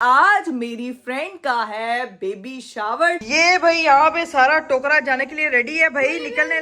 आज मेरी फ्रेंड का है बेबी शावर। ये भाई यहाँ पे सारा टोकरा जाने के लिए रेडी है भाई, निकलने।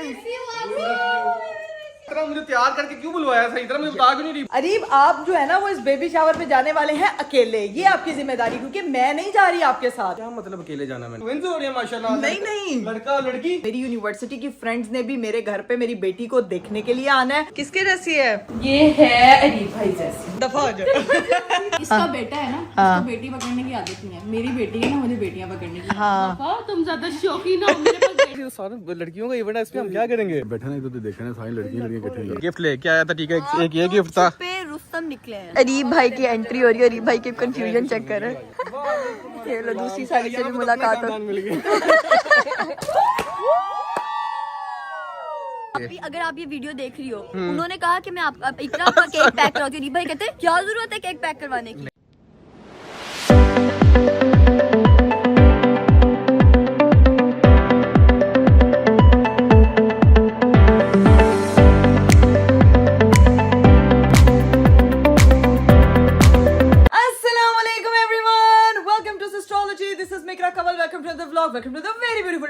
इतना मुझे तैयार करके क्यों बुलवाया था? इतना मुझे बता क्यों नहीं रही? अरीब, आप जो है ना वो इस बेबी शावर पे जाने वाले हैं अकेले। ये आपकी जिम्मेदारी, क्योंकि मैं नहीं जा रही आपके साथ। क्या मतलब अकेले जाना? मैंने ट्विंस हो रही है माशाल्लाह। नहीं, लड़का लड़की। मेरी यूनिवर्सिटी की फ्रेंड्स ने भी मेरे घर पे मेरी बेटी को देखने के लिए आना है। किसके जैसी है? ये है अरीब भाई जैसी। दफा हो जाए। इसका बेटा है ना, इसको बेटी पकड़ने की आदत नहीं है। मेरी बेटी है ना, मुझे बेटियां पकड़ने की। हाँ, तुम ज्यादा शौकीन हो। मेरे पास सारे लड़कियों का इवेंट है, इसमें हम क्या करेंगे? बैठे नहीं तो देखना सारी लड़कियां इकट्ठी। गिफ्ट लेके आया था, ठीक है। एक ये गिफ्ट था। रुस्तम निकले हैं। अरीब भाई की एंट्री हो रही है। अरीब भाई के कंफ्यूजन चेक कर रहे हैं। ये लो, दूसरी साड़ी से भी मुलाकात हो। मिल गई। अभी अगर आप ये वीडियो देख रही हो, उन्होंने कहा कि मैं आप इकरा का केक पैक कराती हूँ। अरीब भाई कहते हैं क्या जरूरत है केक पैक करवाने की।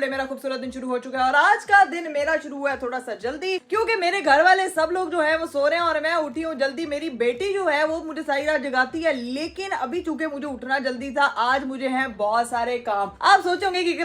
मेरा खूबसूरत दिन शुरू हो चुका है और आज का दिन मेरा शुरू हुआ है थोड़ा सा जल्दी, क्योंकि मेरे घर वाले सब लोग जो है वो सो रहे हैं और मैं उठी हूँ जल्दी। मेरी बेटी जो है वो मुझे सारी रात जगाती है, लेकिन अभी चूंकि मुझे उठना जल्दी था, आज मुझे हैं बहुत सारे काम। आप सोचोगे कि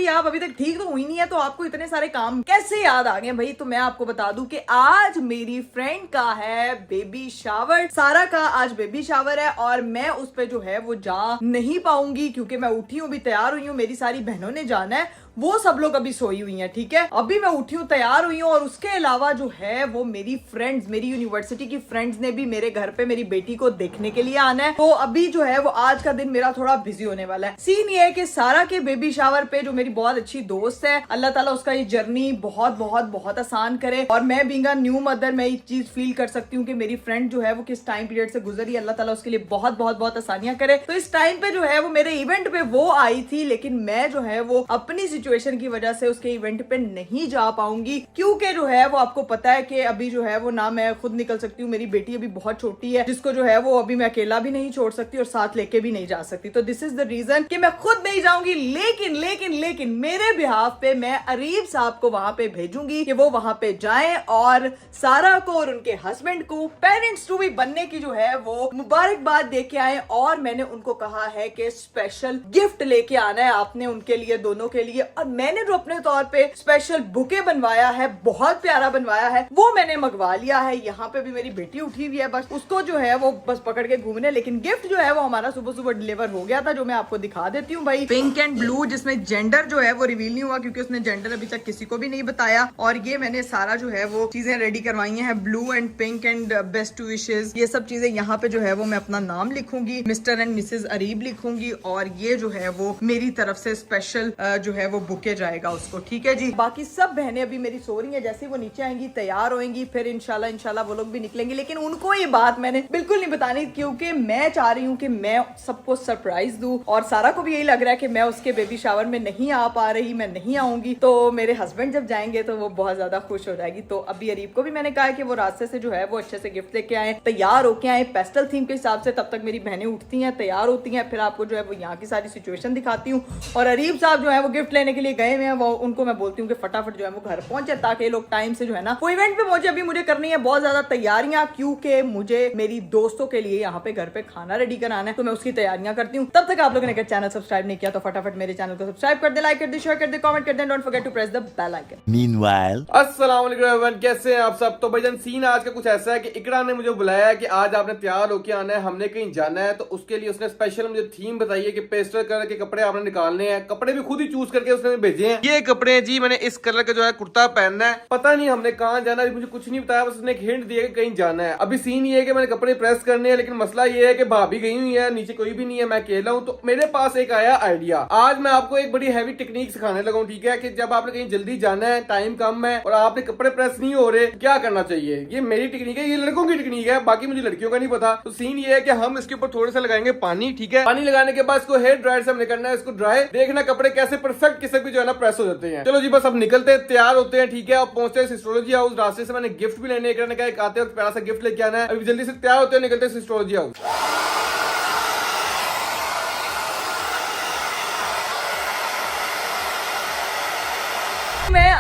आप अभी तक ठीक तो हुई नहीं है, तो आपको इतने सारे काम कैसे याद आ गए भाई? तो मैं आपको बता दूं कि आज मेरी फ्रेंड का है बेबी शावर। सारा का आज बेबी शावर है और मैं उस पे जो है वो जा नहीं पाऊंगी, क्योंकि मैं उठी हूँ, भी तैयार हुई हूँ। मेरी सारी बहनों ने जाना है, वो सब लोग अभी सोई हुई हैं, ठीक है। अभी मैं उठी हूँ, तैयार हुई हूँ, और उसके अलावा जो है वो मेरी फ्रेंड्स, मेरी यूनिवर्सिटी की फ्रेंड्स ने भी मेरे घर पे मेरी बेटी को देखने के लिए आना है। तो अभी जो है वो आज का दिन मेरा थोड़ा बिजी होने वाला है। सीन ये है कि सारा के बेबी शावर पे, जो मेरी बहुत अच्छी दोस्त है, अल्लाह ताला उसका ये जर्नी बहुत बहुत बहुत आसान करे। और मैं बीइंग अ न्यू मदर, मैं ये चीज फील कर सकती हूँ कि मेरी फ्रेंड जो है वो किस टाइम पीरियड से गुजरी। अल्लाह ताला उसके लिए बहुत बहुत बहुत आसानियां करे। तो इस टाइम पे जो है वो मेरे इवेंट पे वो आई थी, लेकिन मैं जो है वो अपनी सिचुएशन की वजह से उसके इवेंट पे नहीं जा पाऊंगी, क्योंकि जो है वो आपको पता है कि अभी जो है वो ना मैं खुद निकल सकती हूँ, मेरी बेटी अभी बहुत छोटी है, जिसको जो है वो अभी मैं अकेला भी नहीं छोड़ सकती और साथ लेके भी नहीं जा सकती। तो दिस इज द रीजन कि मैं खुद नहीं जाऊंगी। लेकिन लेकिन लेकिन मेरे बिहाफ पे मैं अरीब साहब को वहां पे भेजूंगी कि वो वहां पे जाएं और सारा को और उनके हस्बैंड को पेरेंट्स टू बी बनने की जो है वो मुबारकबाद दे के आए। और मैंने उनको कहा है कि स्पेशल गिफ्ट लेके आना है आपने उनके लिए, दोनों के लिए। और मैंने जो अपने तौर पे स्पेशल बुके बनवाया है, बहुत प्यारा बनवाया है, वो मैंने मंगवा लिया है। यहाँ पे भी मेरी बेटी उठी हुई है, बस उसको जो है वो बस पकड़ के घूमने। लेकिन गिफ्ट जो है वो हमारा सुबह सुबह डिलीवर हो गया था, जो मैं आपको दिखा देती हूँ भाई। पिंक एंड ब्लू, जिसमें जेंडर जो है वो रिवील नहीं हुआ, क्योंकि उसने जेंडर अभी तक किसी को भी नहीं बताया। और ये मैंने सारा जो है वो चीजें रेडी करवाई हैं, blue and pink and best wishes, ये सब चीजें। यहाँ पे जो है वो मैं अपना नाम लिखूंगी, मिस्टर एंड मिसेज अरीब लिखूंगी, और ये जो है वो मेरी तरफ से स्पेशल जो है वो बुके जाएगा उसको, ठीक है जी। बाकी सब बहनें अभी मेरी सो रही हैं, जैसे वो नीचे आएंगी, तैयार होंगी, फिर इंशाल्लाह वो लोग भी निकलेंगे। लेकिन उनको ये बात मैंने बिल्कुल नहीं बतानी, क्योंकि मैं चाह रही हूँ कि मैं सबको सरप्राइज दूं। और सारा को भी यही लग रहा है कि मैं उसके बेबी शावर में नहीं आ पा रही, मैं नहीं आऊंगी, तो मेरे हस्बैंड जब जाएंगे तो वो बहुत ज्यादा खुश हो जाएगी। तो अभी अरीब को भी मैंने कहा कि वो रास्ते से जो है वो अच्छे से गिफ्ट लेके आए, तैयार होके आए पेस्टल थीम के हिसाब से। तब तक मेरी बहनें उठती हैं, तैयार होती हैं, फिर आपको जो है वो यहाँ की सारी सिचुएशन दिखाती हूँ। और अरीब साहब जो है वो गिफ्ट लेने के लिए गए हुए हैं, वो उनको मैं बोलती हूँ कि फटाफट जो है वो घर पहुंचे, ताकि लोग टाइम से जो है ना वो इवेंट पे पहुंचे। अभी मुझे करनी है बहुत ज्यादा तैयारियां, क्योंकि मुझे मेरी दोस्तों के लिए यहाँ पे घर पे खाना रेडी कराना है, तो मैं उसकी तैयारियां करती हूँ। तब तक आप लोगों ने अगर चैनल सब्सक्राइब नहीं किया तो फटाफट मेरे चैनल को सब्सक्राइब कर दे, लाइक कर दे, शेयर कर दे, कमेंट कर दे, don't forget to press the bell icon. Meanwhile अस्सलाम वालेकुम एवरीवन, कैसे हैं आप सब? तो भाईजान सीन आज का कुछ ऐसा है कि इकरा ने मुझे बुलाया है कि आज आपने तैयार होके आना है, हमने कहीं जाना है। तो उसके लिए उसने स्पेशल मुझे थीम बताई है कि पेस्टल कलर के कपड़े आपने निकालने हैं। कपड़े भी खुद ही चूज करके उसने भेजे हैं। ये कपड़े जी मैंने इस कलर का जो है कुर्ता पहनना है। पता नहीं हमने कहाँ जाना है, मुझे कुछ नहीं बताया, बस उसने एक हिंट दिया कि कहीं जाना है। अभी सीन ये है कि मैंने कपड़े प्रेस करने हैं, लेकिन मसला ये है कि भाभी गई हुई है, नीचे कोई भी नहीं है, मैं अकेला हूँ। तो मेरे पास एक आया आइडिया। आज मैं आपको एक बड़ी हैवी टेक्निक सिखाने लगा हूँ, ठीक है। कि जब आपने कहीं जल्दी जाना है, टाइम कम है और आपने कपड़े प्रेस नहीं हो रहे, क्या करना चाहिए। ये मेरी टेक्निक है, ये लड़कों की टेक्निक है, बाकी मुझे लड़कियों का नहीं पता। तो सीन ये है कि हम इसके ऊपर थोड़ा सा लगाएंगे पानी, ठीक है। पानी लगाने के बाद इसको हेयर ड्रायर से हमने करना है, इसको ड्राई। देखना कपड़े कैसे परफेक्ट किसी भी जो है ना प्रेस हो जाते हैं। चलो जी बस अब निकलते हैं, तैयार होते हैं, ठीक है। अब पहुंचते हैं सिस्टोलॉजी हाउस। रास्ते से मैंने गिफ्ट भी लेने का एक आते वक्त प्यारा सा गिफ्ट लेके आना है। अभी जल्दी से तैयार होते हैं, निकलते हैं सिस्टोलॉजी हाउस।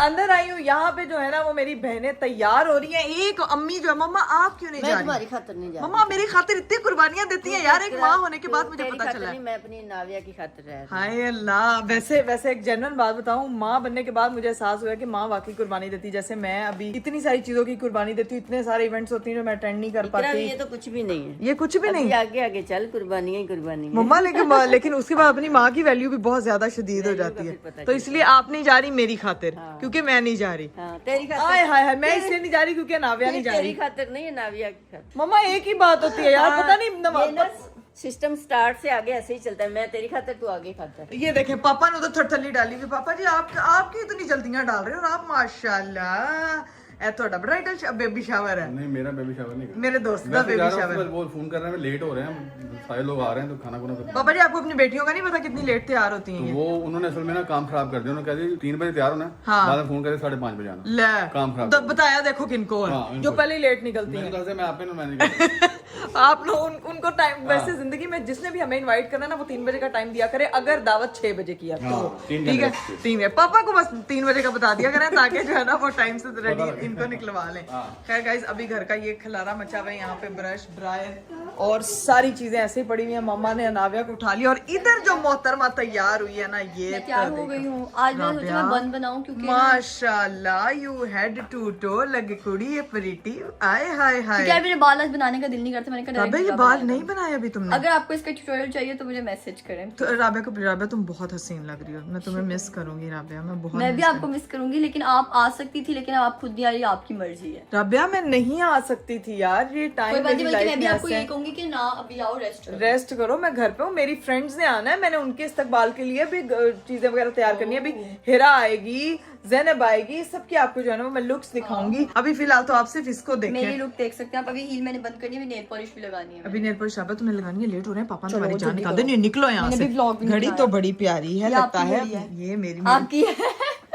अंदर आई हूँ, यहाँ पे जो है ना वो मेरी बहनें तैयार हो रही हैं। एक अम्मी जो है, मम्मा आप क्यों नहीं जा रही? तुम्हारी खातिर नहीं जा मम्मा मेरी खातिर इतनी कुर्बानियां देती हैं यार, एक माँ होने के बाद मुझे तेरी पता खातिर चला। नहीं, मैं अपनी नाविया की खातिर रह रही हूँ। हाय अल्लाह। वैसे एक जेन्युइन बात बताऊं, माँ बनने के बाद मुझे एहसास हुआ कि माँ वाकई कुर्बानी देती है। जैसे मैं अभी इतनी सारी चीजों की कुर्बानी देती हूँ, इतने सारे इवेंट्स होती हैं जो मैं अटेंड नहीं कर इकरा, पाती। ये तो कुछ भी नहीं है, ये कुछ भी नहीं अभी आगे आगे चल, कुर्बानियां ही कुर्बानी है। मम्मा, लेकिन उसके बाद अपनी माँ की वैल्यू भी बहुत ज्यादा शदीद हो जाती है। फिर पता तो इसलिए आप नहीं जा रही मेरी खातिर, क्योंकि मैं नहीं जा रही। हाँ, तेरी खातिर, हाय हाय हाय, मैं इसलिए नहीं जा रही क्योंकि नाविया नहीं जा तेरी रही। खातिर नहीं है, नाविया की खातिर। मम्मा एक ही बात होती है यार, पता नहीं ये ना सिस्टम स्टार्ट से आगे ऐसे ही चलता है, मैं तेरी खातिर, तू आगे खातिर। ये देखें पापा ने तो थरथली डाली हुई। पापा जी आपकी इतनी जल्दियां डाल रहे हो, और आप माशाल्लाह ए थोड़ा ब्राइडल बेबी शावर है। नहीं, मेरा बेबी शावर नहीं मेरे दोस्त का वैसे बेबी जा रहा हूँ, शावर। वो फोन कर रहे हैं, लेट हो रहे हैं, सारे लोग आ रहे हैं तो खाना खुना तो पापा जी आपको अपनी बेटियों का नहीं पता कितनी लेट तैयार होती हैं ये? वो उन्होंने असल में ना काम खराब कर दिया। उन्होंने कहा जी 3 बजे तैयार होना है, हाँ। बाद में फोन करे 5:30 बजे आना। ले काम खराब तो बताया देखो किनको है हाँ, इनको। जो पहले लेट निकलती मैंने हैं। कहा से मैं आप ही मैनेज आप लोग उनको टाइम, वैसे जिंदगी में जिसने भी हमें इनवाइट करना ना वो 3 बजे का टाइम दिया करे, अगर दावत 6 बजे किया तो हाँ, 3 ठीक है। घंटे। 3 है, पापा को बस 3 बजे का बता दिया करें ताकि जो है ना वो टाइम से रेडी इनको निकलवा लें। खैर गाइस, अभी घर का ये खलारा मचा हुआ है, यहाँ पे ब्रश ड्रायर और सारी चीजें ऐसे ही पड़ी हुई हैं। मम्मा ने नाविया को उठा लिया और इधर जो मोहतरमा तैयार हुई है ना, ये मैं तैयार हो गई हूँ। आज मैं सोचा मैं बन बनाऊं क्योंकि माशाल्लाह यू हैड टू टो लगे कुड़ी ये प्रीटी। आए हाय हाय। क्या मेरे बाल आज बनाने का दिल नहीं करता, मैंने कहा अबे direct ये बाल बाल नहीं बनाए अभी तुमने? अगर आपको इसका ट्यूटोरियल चाहिए तो मुझे मैसेज करें। तो राबिया तुम बहुत हसीन लग रही हो, मैं तुम्हें मिस करूंगी राबिया, मैं बहुत मैं भी miss आपको मिस करूंगी, लेकिन आप आ सकती थी, लेकिन आप खुद नहीं आ रही, आपकी मर्जी है। राबिया मैं नहीं आ सकती थी यार, ये कोई टाइम बात नहीं, मेरी बल्कि लाइफ मैं भी में आपको ऐसे यही है। कहूंगी कि ना अभी आओ, रेस्ट करो। रेस्ट करो, मैं घर पे हूँ, मेरी फ्रेंड्स ने आना है, मैंने उनके इस्तकबाल के लिए भी चीजें वगैरह तैयार करनी है। अभी हिरा आएगी, ज़ैनब आएगी, सबकी आपको जो है ना वो मैं लुक्स दिखाऊंगी। अभी फिलहाल तो आप सिर्फ इसको मेरी देखें। लुक देख सकते हैं आप। अभी हील मैंने बंद करनी है, नेल पॉलिश भी लगानी है। अभी नेल पॉलिश शाबा तुम्हें लगानी है, लेट हो रहे हैं, पापा ने तुम्हारी जान जल्दी निकाल करो। देनी है, निकलो यहाँ मैंने से। भी vlog भी नहीं घड़ी तो बनाया। बड़ी प्यारी है, ये लगता आपकी है घड़ी है। ये मेरी आपकी है।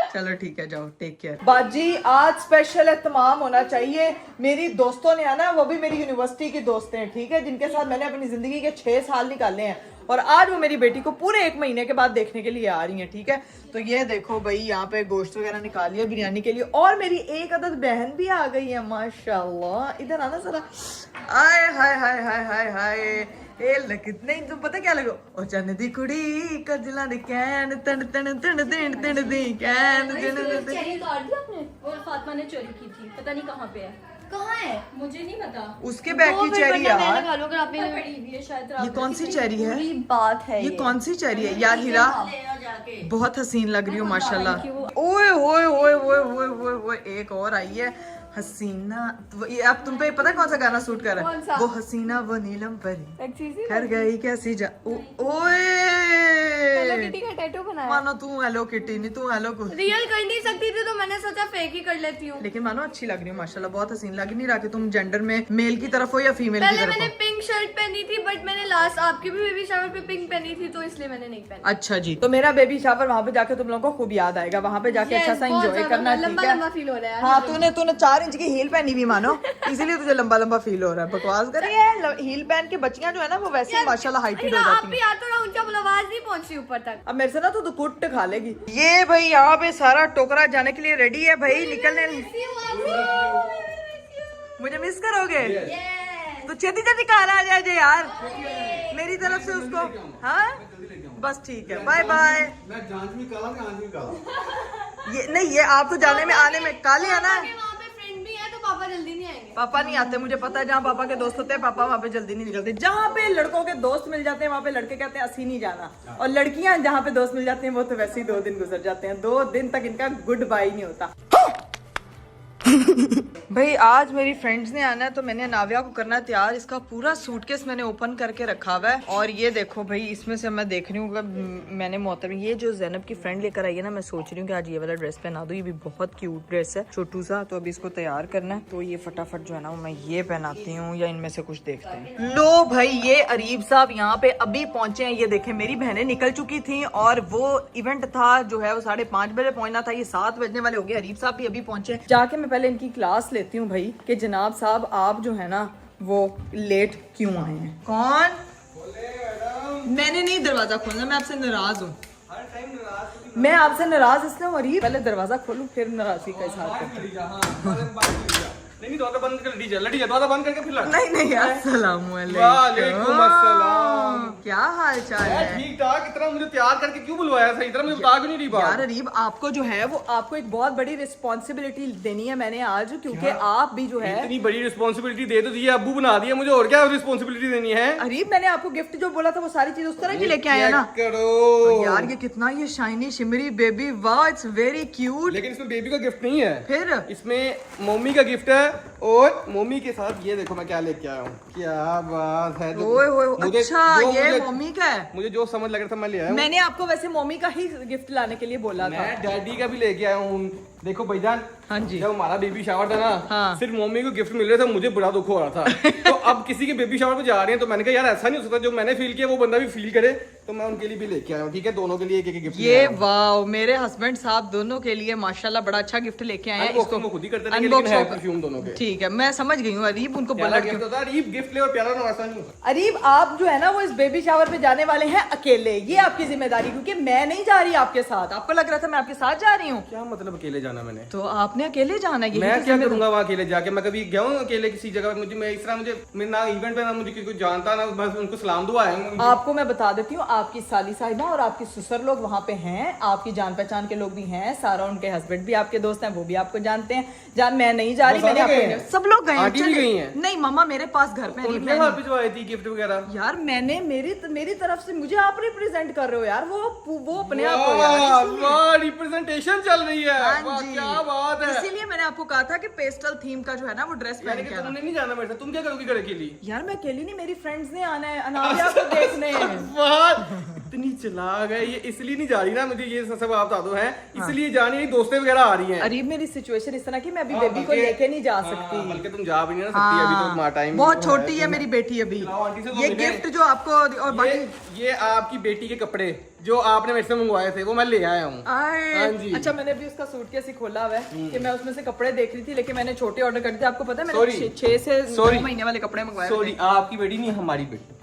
चलो ठीक है, जाओ, टेक केयर। बाजी आज स्पेशल एहतमाम होना चाहिए। मेरी दोस्तों ने आना है, वो भी मेरी यूनिवर्सिटी की दोस्तें हैं, ठीक है, जिनके साथ मैंने अपनी जिंदगी के 6 साल निकाले हैं, और आज वो मेरी बेटी को पूरे 1 महीने के बाद देखने के लिए आ रही हैं, ठीक है। तो ये देखो भाई, यहाँ पे गोश्त वगैरह निकाल लिया बिरयानी के लिए, और मेरी एक अदद बहन भी आ गई है माशाल्लाह। इधर आना जरा। आय हाय हाय हाय हाय हाय, ए कितने तुम पता क्या लगो, ओ चन्न दी कुड़ी कजला दे कैन तन तन तन तन तन दी कैन चेरी काट दी आपने? और फातिमा ने चोरी की थी, पता नहीं कहाँ पे है। कहाँ है मुझे नहीं पता। उसके बैग की चेरी मैं यार, लगा लूं, अगर आपने पड़ी हुई है शायद। ये कौन सी चेरी है? बुरी बात है ये कौन सी चेरी है यार? हीरा बहुत हसीन लग रही हो माशाल्लाह। ओए ओए ओए ओए ओए ओए ओए, एक और आई है हसीना। ये अब तुम पे पता है कौन सा गाना सूट कर रहा कौन है? सा? वो हसीना वो नीलम परी एक्सक्यूज कर गई कैसी जा हेलो ओए किटी का टैटू बनाया। मानो तू हेलो किटी नहीं, तू हेलो कुछ। रियल कर नहीं सकती थी तो मैंने सोचा फेक ही कर लेती हूँ। लेकिन मानो अच्छी लग रही हो माशाल्लाह, बहुत हसीन लग नहीं रहा कि तुम जेंडर में मेल की तरफ हो या फीमेल की पहले तरफ मैंने हो। पिंक शर्ट पहनी थी, बट मैंने लास्ट आपके भी बेबी शावर पे पिंक पहनी थी, तो इसलिए मैंने नहीं पहनी। अच्छा जी, तो मेरा बेबी शावर वहाँ पे जाके तुम लोगों को खूब याद आएगा, वहाँ पे जाके अच्छा सा एंजॉय करना, ठीक लंबा है। लंबा फील हो रहा है। हाँ, तूने 4 इंच की हील पहनी हुई मानो, इसीलिए तुझे लंबा लंबा फील हो रहा है। बकवास कर रही है, हील पहन के बच्चियां जो है ना वो वैसे माशाल्लाह हाइटेड हो आप जाती भी हैं। आ तो रहा, उनका आवाज नहीं पहुंच रही ऊपर तक। अब मेरे से ना तो कुट खा लेगी। ये भाई यहाँ पे सारा टोकरा जाने के लिए रेडी है भाई, निकलने। मुझे मिस करोगे तो छेती छेती कार आ जाए यार मेरी तरफ से उसको। हाँ बस ठीक है, बाय बाय। मैं जांच में काला, मैं आंच में काला। ये नहीं, ये आप तो जाने में आने में काले है ना। वहाँ पे फ्रेंड भी है तो पापा जल्दी नहीं आएंगे। पापा नहीं आते, मुझे पता है। जहाँ पापा के दोस्त होते हैं पापा वहाँ पे जल्दी नहीं निकलते। जहाँ पे लड़कों के दोस्त मिल जाते हैं वहाँ पे लड़के कहते हैं असी नहीं जाना, और लड़कियां जहाँ पे दोस्त मिल जाते हैं वो तो वैसे ही 2 दिन गुजर जाते हैं, 2 दिन तक इनका गुड बाय नहीं होता। भाई आज मेरी फ्रेंड्स ने आना है तो मैंने नाविया को करना है तैयार। इसका पूरा सूटकेस मैंने ओपन करके रखा हुआ है, और ये देखो भाई इसमें से मैं देख रही हूँ मैंने मोहतरम ये जो ज़ैनब की फ्रेंड लेकर आई है ना, मैं सोच रही हूँ कि आज ये वाला ड्रेस पहना दूँ। ये भी बहुत क्यूट ड्रेस है, छोटू सा। तो अभी इसको तैयार करना है, तो ये फटाफट जो है ना मैं ये पहनाती हूँ, या इनमें से कुछ देखते हैं। लो भाई, ये अरीब साहब यहाँ पे अभी पहुंचे हैं। ये देखें मेरी बहनें निकल चुकी थी, और वो इवेंट था जो है वो 5:30 बजे पहुंचना था, ये 7 बजने वाले हो गए। अरीब साहब भी अभी पहुंचे। जाके मैं पहले इनकी क्लास लेती हूँ भाई कि जनाब साहब आप जो है ना वो लेट क्यों आए हैं। कौन? मैंने नहीं दरवाजा खोलना, मैं आपसे नाराज हूँ। मैं आपसे नाराज इसलिए हूँ अरीब, पहले दरवाजा खोलूं फिर नाराजगी का इजहार करूं। नहीं दरवाजा बंद कर, लड़ी दरवाजा बंद करके फिर लड़। नहीं अस्सलाम वालेकुम अस्सलाम। क्या हाल चाल है? ठीक ठाक। इतना मुझे तैयार करके क्यों बुलवाया था? इतना मुझे बता क्यों नहीं रही बात? यार अरीब, आपको जो है वो आपको एक बहुत बड़ी रिस्पॉन्सिबिलिटी देनी है मैंने आज, क्योंकि आप भी जो है इतनी बड़ी रिस्पॉन्सिबिलिटी दे तो दी है, अब्बू बना दिया मुझे, और क्या रिस्पॉन्सिबिलिटी देनी है? अरीब, मैंने आपको गिफ्ट जो बोला था वो सारी चीज उस तरह की लेके आया ना। करो यार ये कितना ये शाइनी शिमरी बेबी, वाह इट्स वेरी क्यूट। लेकिन इसमें बेबी का गिफ्ट नहीं है, फिर इसमें मम्मी का गिफ्ट है। और मम्मी के साथ ये देखो मैं क्या लेके आया हूँ। क्या बात है। ओए ओए, मुझे अच्छा जो ये मुझे- मम्मी का है। मुझे जो समझ लग रहा था मैं ले आया हूँ। मैंने आपको वैसे मम्मी का ही गिफ्ट लाने के लिए बोला था। मैं डैडी का भी लेके आया हूँ। देखो भाईजान, हाँ जी। जब हमारा बेबी शावर था ना, हाँ। सिर्फ मम्मी को गिफ्ट मिल रहा था, मुझे बड़ा दुख हो रहा था। तो अब किसी के बेबी शावर पे जा रहे हैं तो मैंने कहा यार ऐसा नहीं हो सकता, जो मैंने फील किया वो बंदा भी फील करे, तो मैं उनके लिए भी लेके आया हूँ। ठीक है, दोनों के लिए एक एक गिफ्ट। ये वाह, मेरे हस्बैंड साहब दोनों के लिए माशाल्लाह बड़ा अच्छा गिफ्ट लेके आए हैं। इसको खुद ही करते रहेंगे, लेकिन है परफ्यूम दोनों के। ठीक है, मैं समझ गई हूँ अरीब, उनको बोला प्यारा गिफ्ट होता है, अरीब गिफ्ट ले और प्यारा ना, ऐसा नहीं होता। अरीब आप जो है ना वो इस बेबी शावर पे जाने वाले हैं अकेले, ये आपकी जिम्मेदारी, क्योंकि मैं नहीं जा रही आपके साथ। आपको लग रहा था मैं आपके साथ जा रही हूँ, क्या मतलब अकेले जाना? मैंने तो आपने अकेले जाना है। मैं क्या करूंगा वहाँ अकेले जाके? मैं कभी गया हूँ अकेले किसी जगह पे? मुझे मैं इस तरह मुझे ना इवेंट पे ना मुझे किसी को जानता ना, बस उनको सलाम दुआ आएंगे। आपको मैं बता देती हूँ, आपकी साली साहिबा और आपकी ससुर लोग वहाँ पे हैं, आपकी जान पहचान के लोग भी हैं, सारा उनके हस्बैंड भी आपके दोस्त हैं, वो भी आपको जानते हैं। जान मैं नहीं जा रही, मैंने आपको सब लोग गए हैं। आंटी भी चले- गई हैं? नहीं मम्मा मेरे पास घर पे उनके हाथ भिजवाई थी गिफ्ट वगैरह? यार मैंने मेरी तरफ से, मुझे आप रिप्रेजेंट कर रहे हो यार, वो अपने आप हो यार, इसलिए। वाह रिप्रेजेंटेशन चल रही है। हाँ वाह, जी। क्या बात है। इसीलिए मैंने आपको कहा था कि पेस्टल थीम का जो है ना वो ड्रेस यानी पहन कि के आना। तुमने नहीं जाना मेरे साथ, तुम क्या करोगी घर के लिए? यार मैं अकेली नहीं, मेरी फ्रेंड्स ने आना है अनामिया को देखने। वाह, इतनी चलाक है ये, इसलिए नहीं जा रही ना, मुझे ये सब आप बता दो है, इसलिए जानी नहीं, दोस्तें वगैरह आ रही हैं। अरीब मेरी सिचुएशन इस तरह की, मैं अभी हाँ, बेबी को बल्कि- लेके नहीं जा हाँ, सकती। बल्कि तुम जा भी नहीं ना सकती अभी, तो तुम्हारा टाइम बहुत छोटी है मेरी बेटी अभी। चलाओ, आंटी से तो ये मिले। गिफ्ट जो आपको और बाकी ये आपकी बेटी के कपड़े जो आपने मेरे से मंगवाए थे वो मैं ले आया हूँ। हाँ जी। अच्छा मैंने अभी उसका सूटकेस ही खोला हुआ है कि मैं उसमें से कपड़े देख रही थी, लेकिन मैंने छोटे ऑर्डर कर दिए। आपको पता है मैंने Sorry. 6 से 9 Sorry. महीने वाले कपड़े मंगवाए सॉरी, आपकी बेटी नहीं, हमारी बेटी।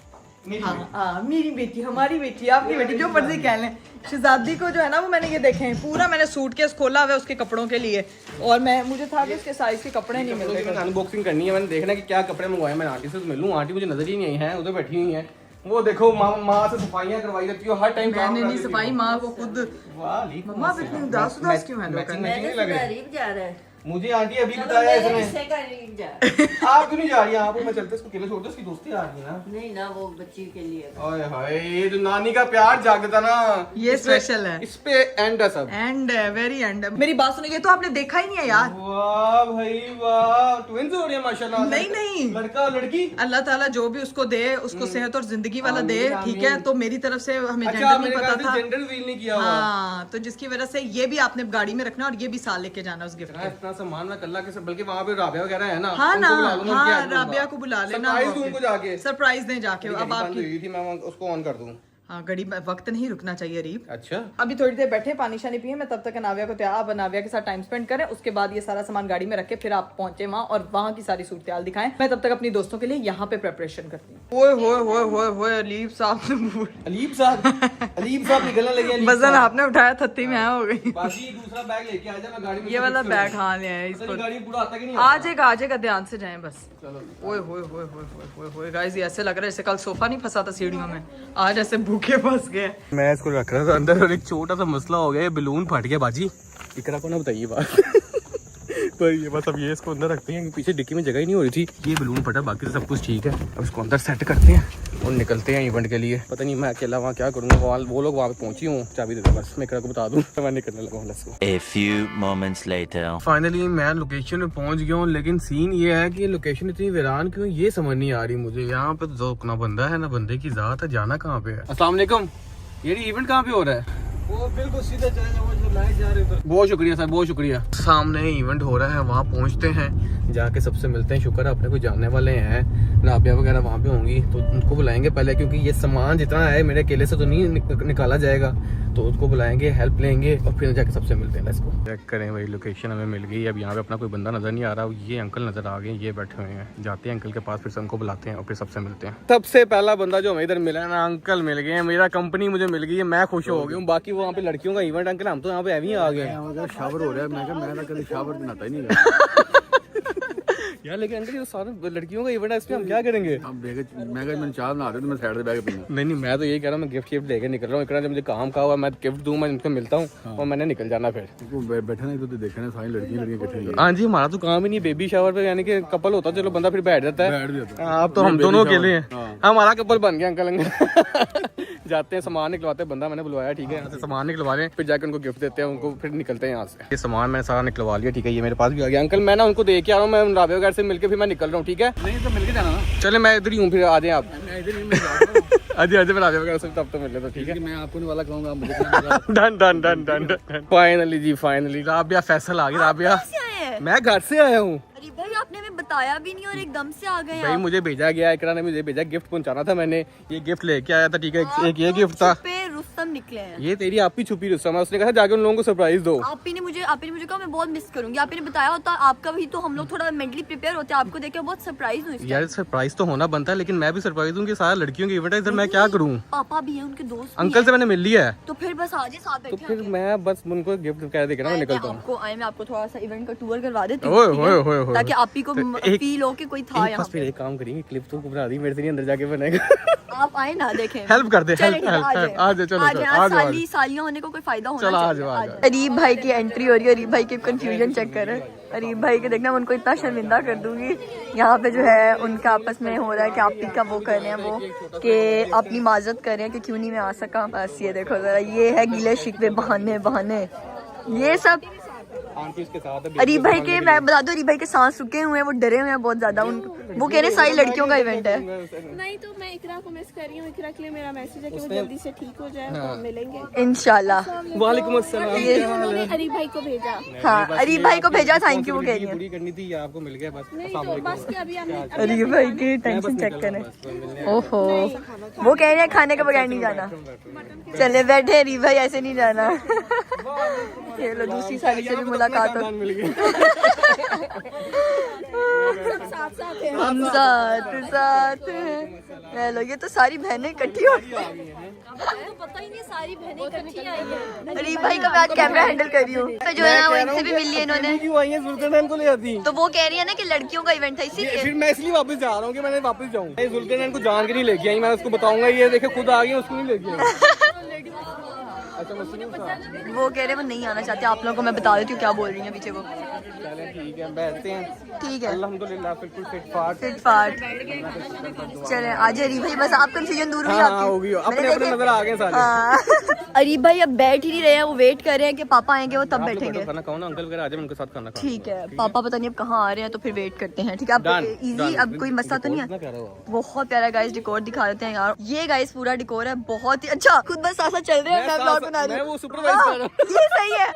मेरी बेटी। हाँ मेरी बेटी, हमारी बेटी, आपकी बेटी, जो मर्जी कह लें। शहजादी को जो है ना वो मैंने ये देखे हैं, पूरा मैंने सूटकेस खोला हुआ है उसके कपड़ों के लिए, और मुझे था कि उसके साइज के कपड़े नहीं मिल रहे। अनबॉक्सिंग करनी है, मैंने देखना है कि क्या कपड़े मंगवाए। मैं आंटी से तो मिलूं, आंटी मुझे नजर ही नहीं आई है, उधर बैठी हुई है। वो देखो माँ से सफाइयाँ करवाई रहती हो हर टाइम। मैंने नहीं सफाई, माँ को खुद। मम्मा आप इतनी उदास क्यों हैं? मैंने लग रही करीब जा रहा है। मुझे आंटी अभी चलो बताया मेरे इसने। हिस्से का करीब जा। आप क्यों नहीं जा रही? आप मैं चलते इसको अकेले छोड़ दो, उसकी दोस्ती आ रही है ना। नहीं ना, वो बच्ची के लिए। ओए हाय, ये जो नानी का प्यार जागता ना, ये इस पे- special है। इस पे एंड है सब। And very and. मेरी बात सुनिए, तो आपने देखा ही नहीं है यार। वाह भाई वाह, ट्विंस हो रही है माशाल्लाह। नहीं, नहीं। लड़का लड़की। अल्लाह ताला जो भी उसको दे, उसको सेहत और जिंदगी वाला दे, आमीन, ठीक है। आमीन। तो मेरी तरफ से हमें अच्छा, जेंडर नहीं मेरे पता ख्याल से था। जेंडर रिवील नहीं किया हुआ। हाँ, तो जिसकी वजह से ये भी आपने गाड़ी में रखना और ये भी साथ लेके जाना उस गिफ्ट इतना के। इतना सामान मैं कल्ला के सब, बल्कि वहाँ पे राबिया वगैरह है ना, हाँ उनको ना, बुला लूंगा, उनकी हाँ हेल्प करूंगा। राबिया को बुला लेना। सरप्राइज दूं उनको जाके। सरप्राइज दें जाके। अब बंद आपकी हुई थी, मैं उसको ऑन कर दूं। हाँ घड़ी में वक्त नहीं रुकना चाहिए अरीब। अच्छा, अभी थोड़ी देर बैठे पानी शानी पिए, मैं तब तक अनाविया को तैयार, अनाविया के साथ टाइम स्पेंड करें, उसके बाद ये सारा सामान गाड़ी में रखे, फिर आप पहुंचे वहाँ और वहाँ की सारी सूरत दिखाएं। मैं तब तक अपनी दोस्तों के लिए यहाँ पे प्रेपरेशन करती हूँ। ओए अलीब साहब, अलीब साहब निकलने लगे। अलीब वजन साहब। आपने उठाया, थत्ती में हो गई। बाजी दूसरा बैग लेके आ जा, मैं गाड़ी में ये वाला बैग हाँ ले आए इसको इसको। गाड़ी में पूरा आता कि नहीं आ जाएगा ध्यान से जाएं बस। चलो। ओए गाइस, ये ऐसे लग रहा है जैसे कल सोफा नहीं फंसा था सीढ़ियों में, आज ऐसे भूखे फंस गए। मैं इसको रख रहा था अंदर और एक छोटा सा मसला हो गया, ये बैलून फट गया बाजी। इकरा को ना बताइए बात। पर ये बस अब ये इसको अंदर रखते हैं, पीछे डिक्की में जगह ही नहीं हो रही थी। ये बैलून फटा, बाकी सब कुछ ठीक है। अब इसको अंदर सेट करते हैं और निकलते हैं इवेंट के लिए। पता नहीं मैं अकेला वहाँ क्या करूँगा, वो लोग वहाँ पे पहुंची हूँ, चाबी दे दो बस, मैं इकरा को बता दूँ, मैं निकलने लगा हूँ। A few moments later. Finally मैं लोकेशन पे पहुंच गया हूँ, लेकिन सीन ये है कि लोकेशन इतनी वीरान क्यों, ये समझ नहीं आ रही मुझे। यहाँ पे तो ना बंदा है ना बंदे की जात है, जाना कहाँ पे है। अस्सलाम वालेकुम, ये इवेंट कहाँ पे हो रहा है? वो बिल्कुल सीधा चले जाओ, जो लाइट जा रही है। बहुत शुक्रिया सर, बहुत शुक्रिया। सामने इवेंट हो रहा है, वहाँ पहुँचते हैं, जाके सबसे मिलते हैं। शुक्र है अपने को जानने वाले हैं, राबिया वगैरह वहाँ पे होंगी, तो उनको बुलाएंगे पहले, क्योंकि ये सामान जितना है मेरे अकेले से तो नहीं निकाला जाएगा, तो उसको बुलाएंगे, हेल्प लेंगे और फिर जाके सबसे मिलते हैं। इसको चेक करें भाई, लोकेशन हमें मिल गई। अब यहाँ पे अपना कोई बंदा नजर नहीं आ रहा, ये अंकल नजर आ गए, ये बैठे हुए हैं। जाते हैं अंकल के पास, फिर से उनको बुलाते हैं और फिर सबसे मिलते हैं। सबसे पहला बंदा जो हमें इधर मिला है ना, अंकल मिल गए हैं, मेरा कंपनी मुझे मिल गई है, मैं खुश हो गया हूँ। बाकी वो वहाँ पे लड़कियों का इवेंट अंकल, हम तो यहाँ पे ऐवी आ गए। शावर हो रहा है, मैं कहा मैं कभी शावर नहाता ही नहीं यार लेकिन अंकल ये सारे लड़कियों का इवेंट है, इसमें हम क्या करेंगे? अब मैंने चार नहा तो मैं साइड से बैग पीना। नहीं मैं तो यही कह रहा हूँ, मैं गिफ्ट लेके निकल रहा हूँ। इकरा जब मुझे काम का हुआ मैं गिफ्ट दूँ, मैं इनसे मिलता हूँ और मैंने निकल जाना फिर। बैठा नहीं तो देखना सारी लड़कियां इकट्ठी। हाँ जी, हमारा तो काम ही नहीं बेबी शावर पे, यानी कि कपल होता चलो बंदा फिर बैठ जाता है। बैठ भी जाता है। हाँ, अब तो हम दोनों अकेले हैं, हमारा कपल बन गया अंकल। जाते हैं सामान निकलवाते हैं, बंदा मैंने बुलवाया, ठीक है, यहाँ से सामान निकलवा रहे हैं, फिर जाकर उनको गिफ्ट देते हैं, उनको फिर निकलते हैं यहाँ से। ये सामान मैंने सारा निकलवा लिया, ठीक है, ये मेरे पास भी आ गया अंकल। मैं ना उनको दे के आ रहा हूँ, मैं राबे वगैरह से मिलकर फिर मैं निकल रहा हूँ, ठीक है? नहीं तो मिलके जाना ना। चले मैं इधर ही हूँ, फिर आ जाए आप। अजय मैं राबे वगैरह से तब तो मिल लेता, ठीक है? मैं आपको नहीं वाला कहूँगा मुझे। Done done done done done. Finally जी फाइनली राबिया फैसल आ गई। राबिया मैं घर से आया हूँ। अरे भाई आपने हमें बताया भी नहीं और एकदम से आ गए भाई आप। मुझे भेजा गया, इकरा ने मुझे भेजा, गिफ्ट पहुंचाना था, मैंने ये गिफ्ट लेके आया था, ठीक है? एक ये गिफ्ट था, छुपे रुस्तम निकले हैं। ये तेरी आप ही छुपी रुस्तम है। उसने कहा जाके उन लोगों को सरप्राइज दो। आप ही ने मुझे कहा मैं बहुत मिस करूंगी। आप ही ने बताया होता आपका भी तो हम लोग थोड़ा मेंटली प्रिपेयर होते हैं। आपको देख के बहुत सरप्राइज हुई। यार सरप्राइज तो होना बनता है, लेकिन मैं भी सरप्राइज हूँ कि सारा लड़कियों के इवेंट है, इधर मैं क्या करूँ? पापा भी है, उनके दोस्त भी अंकल हैं। से मैंने मिल लिया है, तो फिर बस आज ही साथ तो बैठे फिर मैं बस उनको गिफ्ट कह देकर मैं निकलता हूँ। मैं आपको थोड़ा सा इवेंट का टूर करवा देती ओए, हूँ, ठीक ओए, है? ओए, ओए। ताकि आप ही को एक- फील हो कि कोई था यहाँ बस फिर पे। एक काम करेंगे, क्लिप तो बना दी मेरे से नहीं अंदर जाके बनेगा। आप आए ना देखें। हेल्प कर दे, चलें, हेल्प आ जाएं। आ जाए, चलो आ चलो, जाएं, आ आज जाओ, सालियां होने को कोई फायदा होना चलो, आ चाहिए। जाओ, आ जाओ। अरीब भाई की एंट्री हो रही है। अरीब भाई की कंफ्यूजन चेक कर। अरीब भाई के देखना मैं उनको इतना शर्मिंदा कर दूंगी। यहाँ पे जो है उनका आपस में हो रहा है कि आप ही का वो कर रहे हैं, वो कि अपनी माजरत कर रहे हैं कि क्यों नहीं मैं आ सका। बस ये देखो जरा, ये है गिले शिकवे, बहाने ये सब। आंटी उसके साथ है। अरीब भाई के, मैं बता दूं, अरीब भाई के सांस रुके हुए हैं, वो डरे हुए हैं बहुत ज्यादा। वो कह रहे हैं सारी लड़कियों का इवेंट है। नहीं तो मैं इकरा को मिस कर रही हूँ। इकरा के लिए मेरा मैसेज है कि वो जल्दी से ठीक हो जाए, तो हम मिलेंगे इंशाल्लाह। वालेकुम अस्सलाम। उन्होंने अरीब भाई को भेजा। हाँ, अरीब भाई को भेजा, थैंक यू वो कह रही है। पूरी करनी थी, ये आपको मिल गया बस। नहीं तो बस कि अभी हमने अरीब भाई की टेंशन चेक करें। ओहो, वो कह रहे हैं खाने के बगैर नहीं जाना। चले बैठे अरीब भाई, ऐसे नहीं जाना। चलो दूसरी साली से भी मुलाकात हो। मिल गई। हम साथ हैं। लो, ये तो सारी बहनें इकट्ठी हो गई। पता ही नहीं सारी बहनें इकट्ठी आई है। अरीब भाई का मैं आज कैमरा हैंडल कर रही हूँ। तो जो है ना वो इनसे भी मिल लिया इन्होंने। क्यों आई है जुल्करनैन को ले आती? तो वो कह रही है ना कि लड़कियों का इवेंट था इसीलिए। फिर मैं इसलिए वापस जा रहा हूँ कि मैंने वापस जाऊँ। जुल्करनैन को जान के नहीं लेके आई, मैं उसको बताऊंगा ये देखे खुद आ गई, उसको नहीं लेके आई। अच्छा वो कह रहे हैं वो नहीं आना चाहते। आप लोगों को मैं बता देती हूँ क्या बोल रही है पीछे वो। चलें ठीक है, बैठते हैं। ठीक है, अल्हम्दुलिल्लाह बिल्कुल फिट फाट। फिट फाट। चले आज अरीब भाई, बस आप कंफ्यूजन दूर हुई हाँ, आपकी। हो गई हो। अपने मैंने अपने देखे- नजर आ गए सारे। हाँ। अरीब भाई अब बैठ ही नहीं रहे हैं, वो वेट कर रहे हैं कि पापा आएंगे वो तब आप लोग बैठेंगे। खाना खाओ ना, अंकल वगैरह आ जाए, उनके साथ खाना खाओ। ठीक है, पापा पता नहीं अब कहाँ आ रहे हैं, तो फिर वेट करते हैं। ठीक है, अब Done, इजी, done। अब कोई मसला तो नहीं है। कितना प्यारा हुआ। बहुत प्यारा गाइस डिकोर दिखा देते हैं यार। ये गाइस पूरा डिकोर है, बहुत ही अच्छा। खुद बस साथ चल रहे हैं, मैं ब्लॉग बना रही मैं हूँ। वो सुपरवाइज कर रहा हूँ। ये सही है।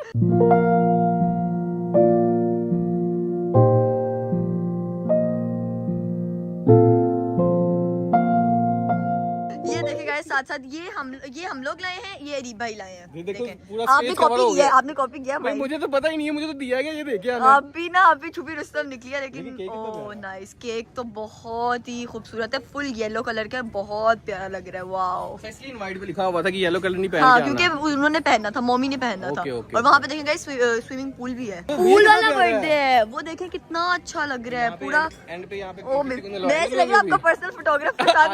ये देखिए गाइस, साथ साथ ये हम लोग लाए हैं, ये अरीब भाई लाए हैं। ये देखो, देखें। पूरा आपने space cover कॉपी हो किया है, गया। आपने कॉपी किया भाई भाई। मुझे तो पता ही नहीं है, मुझे तो दिया गया, ये देखिए आप भी छुपी रुस्तम निकली है, लेकिन लेकिन केक कितना ओह प्यारा नाइस। केक तो बहुत ही खूबसूरत है, फुल येलो कलर का है, बहुत प्यारा लग रहा है। वाओ। इसलिए इनवाइट पे लिखा हुआ था कि येलो कलर नहीं पहन हाँ, के क्योंकि आना। उन्होंने पहनना था, मम्मी ने पहनना था। ओके, ओके, और वहाँ पे देखेंगे स्विमिंग पूल भी है। पूल वाला बर्थडे है, वो देखें कितना अच्छा लग रहा है पूरा। एंड पे यहाँ पे ओ मैं ऐसे लग रहा है आपका पर्सनल फोटोग्राफर के साथ।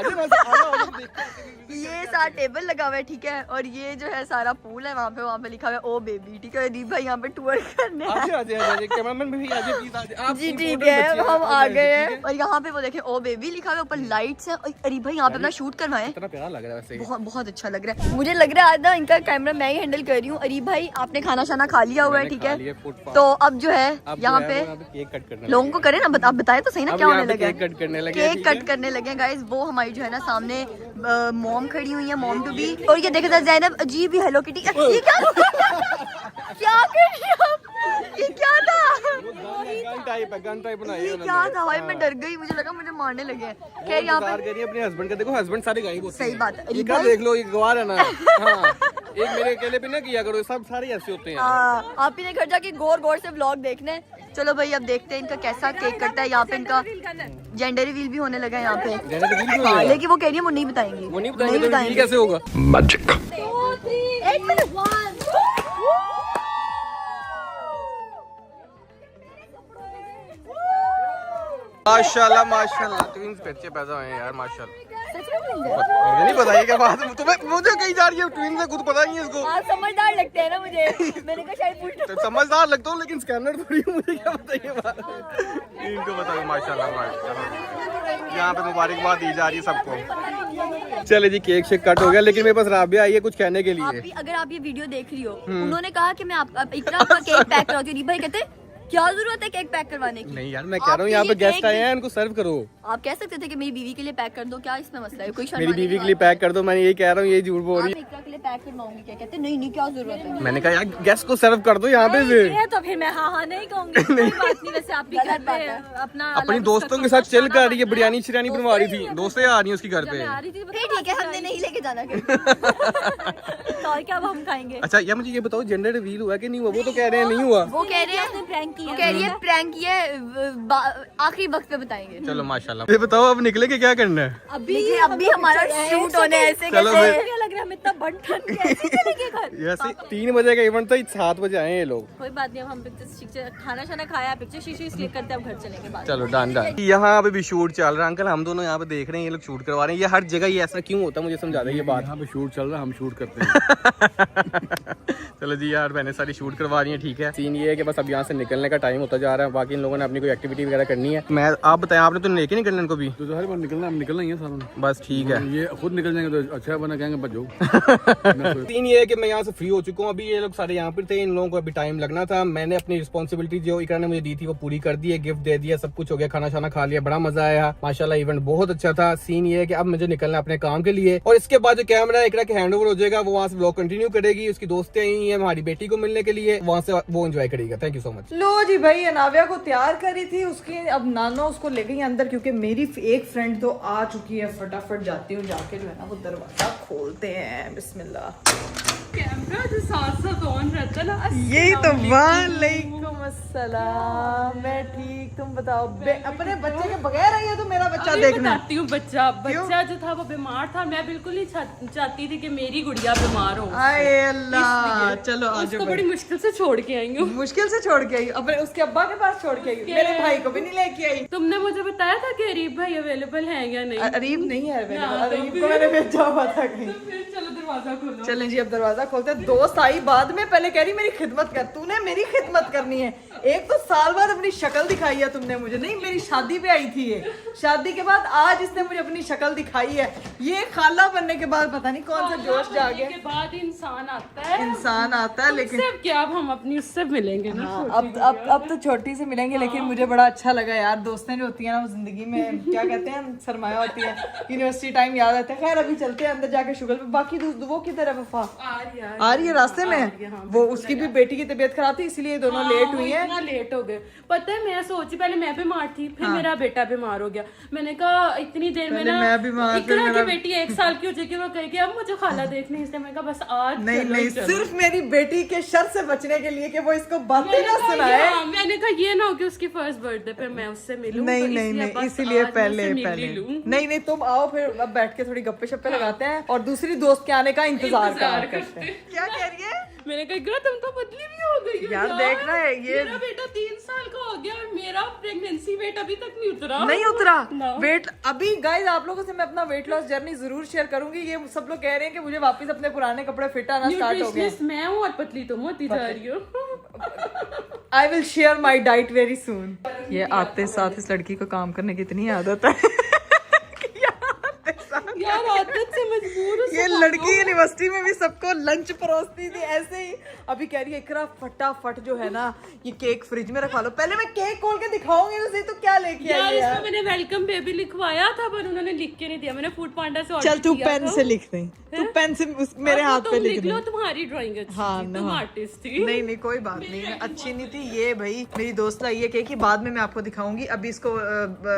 ये सारा टेबल लगा हुआ है, ठीक है, और ये जो है सारा पूल है। वहाँ पे लिखा हुआ है ओ बेबी, ठीक है। अरीब भाई यहाँ पे टूर करने आए। कैमरामैन भी आ जाए प्लीज, आ जाए। आप जी ठीक important है, बच्चे हैं, हम आ important गए बच्चे, हैं। ठीक है? और यहाँ पे वो देखें ओ बेबी लिखा हुआ है, ऊपर लाइट्स है। अरीब भाई यहाँ पे अपना शूट करवाएं। इतना प्यारा लग रहा है वैसे। बहुत बहुत अच्छा लग रहा है। मुझे लग रहा है आज ना इनका कैमरा मैं ही हैंडल कर रही हूँ। अरीब भाई आपने खाना शाना खा लिया हुआ है, ठीक है। तो अब जो है यहाँ पे केक कट करने लोगों को करें ना, आप बताए तो सही ना क्या होने लगा। केक कट करने लगे, केक ठीक है? कट करने लगे गाइस। वो हमारी जो है ना सामने मॉम खड़ी हुई है, मॉम टू बी। और ये देखे ज़ैनब अजीब ही हेलो किटी। ये क्या क्या कर रही हो आप? ये क्या था? गन टाइप बनाई ये क्या था भाई? मैं डर गई, मुझे लगा मुझे मारने लगे। खैर यहाँ पे करिए अपने हस्बैंड का। देखो हस्बैंड सारे गायब होते हैं। सही बात है। ये क्या देख लो, ये गवार है ना। हाँ, एक मेरे अकेले पे ना किया करो, सब सारे ऐसे होते हैं। आप ही ने घर जाके गौर गौर से व्लॉग देखने। चलो भाई अब देखते हैं इनका कैसा केक कटता है। यहाँ पे इनका जेंडर रिवील भी होने लगा है यहाँ पे। हाँ, लेकिन वो कह रही है वो नहीं बताएंगे। वो नहीं बताएंगे तो रिवील कैसे होगा? एक मिनट। माशाल्लाह माशाल्लाह ट्विंस बच्चे पैदा हुए हैं यार माशाल्लाह। मुझे नहीं पता ये क्या बात है, तुम्हें मुझे कहीं जा रही है ट्विंस है, खुद पता नहीं है इसको। आप समझदार लगते हैं ना मुझे, मैंने कहा शायद पूछ तो समझदार लगता हूँ लेकिन स्कैनर थोड़ी हूँ, मुझे क्या पता ये बात। इनको बताओ माशाल्लाह माशाल्लाह, यहाँ पे मुबारकबाद दी जा रही है सबको। चले जी केक शेक कट हो गया, लेकिन मेरे पास राबिया आई है कुछ कहने के लिए। अगर आप ये वीडियो देख रही हो, उन्होंने कहा कि मैं आप इकरा का केक पैक कराती हूँ। भाई कहते क्या जरूरत है केक पैक करवाने की? नहीं यार मैं कह रहा हूँ यहाँ पे गेस्ट आए हैं, उनको सर्व करो। आप कह सकते थे कि मेरी बीवी के लिए पैक कर दो, क्या इसमें मसला है? कोई मेरी बीवी के लिए पैक कर दो, मैं यही कह रहा हूँ, यही झूठ बोल रही है। इकरा के लिए पैक करवाऊंगी क्या? कहते नहीं नहीं क्या जरूरत है। मैंने कहा यार गेस्ट को सर्व कर दो यहाँ पे से। तो फिर मैं हाँ नहीं कहूंगी। कोई बात नहीं, वैसे आप भी करते हैं अपना अपनी दोस्तों के साथ चिल कर रही है, बिरयानी शिरयानी बनवा रही थी, दोस्तें आ रही है उसकी घर पे। ठीक है, हमने नहीं लेके जाना और क्या हम खाएंगे। अच्छा यार मुझे ये बताओ जेंडर रिवील हुआ कि नहीं हुआ? वो तो कह रहे हैं नहीं हुआ। वो कह रहे हैं प्रैंक किया, कह रही है प्रैंक किया, आखिरी वक्त पे बताएंगे। चलो माशाल्लाह। ये बताओ अब निकले के क्या करना है? अभी हमारा शूट होने ऐसे चलो कैसे फिर। लग रहा है हम इतना बंठन कैसे चलेंगे घर। ऐसे 3 बजे का इवेंट था, 7 बजे आए ये लोग। कोई बात नहीं, अब हम पिक्चर खाना शाना खाया, पिक्चर शीशे क्लिक करते हैं, अब घर चलेंगे बाद। चलो डन डन। यहाँ पे भी शूट चल रहा है अंकल, हम दोनों यहाँ पे देख रहे हैं ये लोग शूट करवा रहे हैं। ये हर जगह ये ऐसा क्यों होता है मुझे समझा दे ये बात। यहाँ पे शूट चल रहा है, हम शूट करते हैं। चलो जी यार मैंने सारी शूट करवा रही है, ठीक है। सीन ये है कि बस अब यहाँ से निकलने का टाइम होता जा रहा है, बाकी इन लोगों ने अपनी कोई एक्टिविटी वगैरह करनी है। मैं आप बताएं, आपने तो लेके निकलने इनको भी? तो हर बार निकलना, हम निकलना ही है सालों में। बस ठीक है, ये खुद निकल जाएंगे तो अच्छा बना कहेंगे बच जाओ। सीन ये है कि मैं यहाँ से फ्री हो चुका हूँ, अभी ये लोग सारे यहाँ पर थे, इन लोगों को अभी टाइम लगना था। मैंने अपनी रिस्पॉन्सिबिलिटी जो इकरा ने मुझे दी थी वो पूरी कर दी है, गिफ्ट दे दिया, सब कुछ हो गया, खाना शाना खा लिया, बड़ा मजा आया माशाल्लाह, इवेंट बहुत अच्छा था। सीन ये है कि अब मुझे निकलना अपने काम के लिए, और इसके बाद जो कैमरा इकरा के हैंड ओवर हो जाएगा, वो वहाँ से ब्लॉग कंटिन्यू करेगी। उसकी दोस्तें आई हैं हमारी बेटी को मिलने के लिए, वहाँ से वो एंजॉय करेगा। Thank you so much. लो जी भाई, अनाविया को तैयार करी थी उसकी, अब नानो उसको ले गई अंदर, क्योंकि मेरी एक फ्रेंड तो आ चुकी है। फटाफट जाती हूँ, जाके जो है ना वो दरवाजा खोलते हैं। बिस्मिल्लाह। कैमरा जो साथ साथ ऑन रहता है ना। यही तो वालेकुम अस्सलाम, मैं ठीक, तुम बताओ। अपने बच्चे के बगैर आई है तो मेरा बच्चा अभी देखना। बताती हूँ, बच्चा जो था वो बीमार था। मैं बिल्कुल नहीं चाहती थी कि मेरी गुड़िया बीमार हो। आए अल्लाह, चलो आ उसको जाओ। बड़ी मुश्किल से छोड़ के आई हूँ। मुश्किल से छोड़ के आई, अपने उसके अब्बा के पास छोड़ के आई, मेरे भाई को भी नहीं लेके आई। तुमने मुझे बताया था कि अरीब भाई अवेलेबल है या नहीं? अरीब नहीं है, अरीब को मैंने भेजा हुआ था कहीं। फिर चलो दरवाजा खोलो। चलें जी, अब दरवाजा खोलते हैं। दोस्त आई बाद में, पहले कह रही मेरी खिदमत कर। तूने मेरी खिदमत करनी है, एक तो साल बाद अपनी शक्ल दिखाई है तुमने मुझे। नहीं, मेरी शादी पे आई थी ये, शादी के बाद आज इसने मुझे अपनी शक्ल दिखाई है। ये खाला बनने के बाद पता नहीं कौन सा जोश जागे के बाद इंसान आता है, इंसान आता है। लेकिन सिर्फ क्या अब हम अपनी उससे मिलेंगे ना। हाँ, अब तो छोटी से मिलेंगे, लेकिन मुझे बड़ा अच्छा लगा यार। दोस्तें जो होती है ना वो जिंदगी में क्या कहते हैं, सरमाया होती है। यूनिवर्सिटी टाइम याद आता है। खैर अभी चलते हैं अंदर जाके शुगर पे। बाकी वो किधर है वफा? आ रही है रास्ते में। वो उसकी भी बेटी की तबीयत खराब थी, इसलिए दोनों लेट हुई है। इतना लेट हो गए। पता है मैं सोची पहले मैं बीमार थी, फिर मेरा बेटा बीमार हो गया। मैंने कहा इतनी देर में ना मैं बीमार, इकरा की बेटी 1 साल की हो जाएगी, वो कहेगी अब मुझे खाला देखने, इसलिए मैंने कहा बस आज नहीं, सिर्फ मेरी बेटी के शर से बचने के लिए कि वो इसको बातें ना सुनाए। मैंने कहा ये ना हो कि उसकी फर्स्ट बर्थडे पे मैं उससे मिलूं। नहीं, इसीलिए पहले नहीं, तुम आओ फिर अब बैठ के थोड़ी गप्पे शप्पे लगाते हैं और दूसरी दोस्त के आने का इंतजार करते हैं। क्या कह रही है? मैंने कहा इकरा तुम तो बदली भी हो गई हो यार देखना है ये, मेरा बेटा 3 साल का हो गया और मेरा प्रेगनेंसी वेट अभी तक नहीं उतरा। वेट अभी गाइस, आप लोगों से मैं अपना वेट लॉस जर्नी जरूर शेयर करूंगी। ये सब लोग कह रहे हैं कि मुझे वापस अपने पुराने कपड़े फिट आना स्टार्ट हो गए। मैं हूँ और पतली तुम होती जा रही हो। I will share my diet very soon. ये आते साथ इस लड़की को काम करने की इतनी आदत है। यार आदत से मजबूर हूँ। ये लड़की यूनिवर्सिटी में भी सबको लंच परोसती थी ऐसे ही। अभी कह रही है इकरा फटाफट जो है ना ये केक फ्रिज में रखवा लो। पहले मैं केक खोल के दिखाऊंगी तो सही, तो क्या लेके आई है इसमें मैंने वेलकम बेबी लिखवाया था पर उन्होंने लिख के नहीं दिया। मैंने फूड पांडा से ऑर्डर चल तू पेन से लिख दे, तू पेन से मेरे हाथ पे लिख लो। तुम्हारी ड्राइंग अच्छी थी, तुम आर्टिस्ट थी। नहीं कोई बात नहीं, अच्छी नहीं थी। ये भाई मेरी दोस्त लाई है केक, बाद में मैं आपको दिखाऊंगी। अभी इसको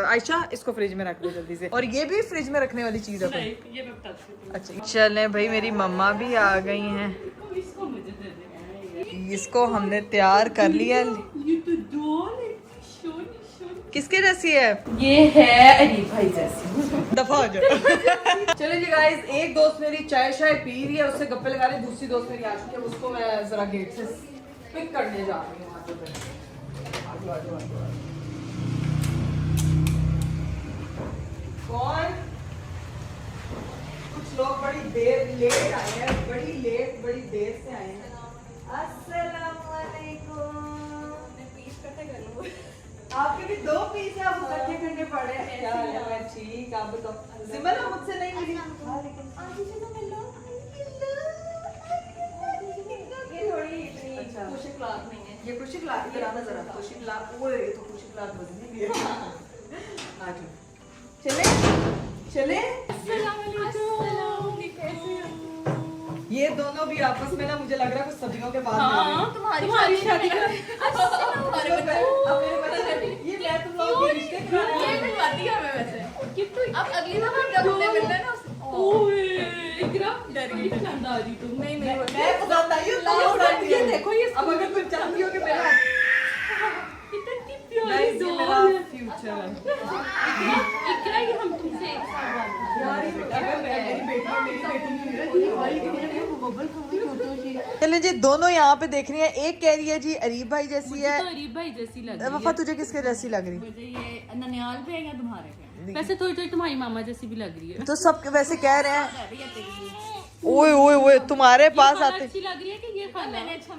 आयशा इसको फ्रिज में रख दो जल्दी से, और ये भी फ्रिज में रखने वाली चीज है। ये मैं बताती हूँ। अच्छा चलें भाई, मेरी मम्मा भी आ गई हैं। इसको हमने तैयार कर लिया। किसके जैसी है? ये है अरीब भाई जैसी। दफा हो जाओ। चलो जी गाइस, एक दोस्त मेरी चाय पी रही है, उससे गप्पे लगा रही। दूसरी दोस्त मेरी आ चुकी है, उसको मैं जरा गेट से पिक करने जा रही हूँ। कौन? कुछ लोग बड़ी देर लेट आए हैं, बड़ी देर से आए हैं। अस्सलामुअलैकुम। आपके भी 2 पीस है, आप इकट्ठे करने पड़े हैं। क्या हाल है? मैं ठीक, आप बताओ। सिमरन मुझसे नहीं मिली। ये थोड़ी अच्छा खुशी क्लास नहीं है, ये खुशी क्लास इधर आना जरा। खुशी क्लास, ओए तो खुशी क्लास बदली भी है। आ जाओ, चले। ये दोनों भी आपस में ना, मुझे लग रहा है कुछ सदियों के बाद तुम्हारी शादी का ये मैं तुम लोगों के रिश्ते अब अगली बार जब हमने मिलना है ना ओए इकरा डर गई खानदारी तुम। नहीं मैं पसंद आई हूं, ये देखो ये। अब अगर तुम चाहती हो कि मेरा इतनी प्यारी ये दोस्त मेरा है। फ्यूचर है इकरा ये हम तुमसे एक साल बाद यार, ये अगर मेरी बेटी चले जी, दोनों यहाँ पे देख रही हैं। एक कह रही है जी अरीब भाई जैसी है। तो अरीब भाई जैसी लग रही वफा, तुझे किसके जैसी लग रही? मुझे ये ननियाल पे या तुम्हारे पे वैसे थोड़ी थोड़ी तुम्हारी मामा जैसी भी लग रही है। तो सब वैसे कह रहे हैं। ओए ओए ओए, तुम्हारे पास आते। अच्छी लग रही है कि ये खाना अच्छा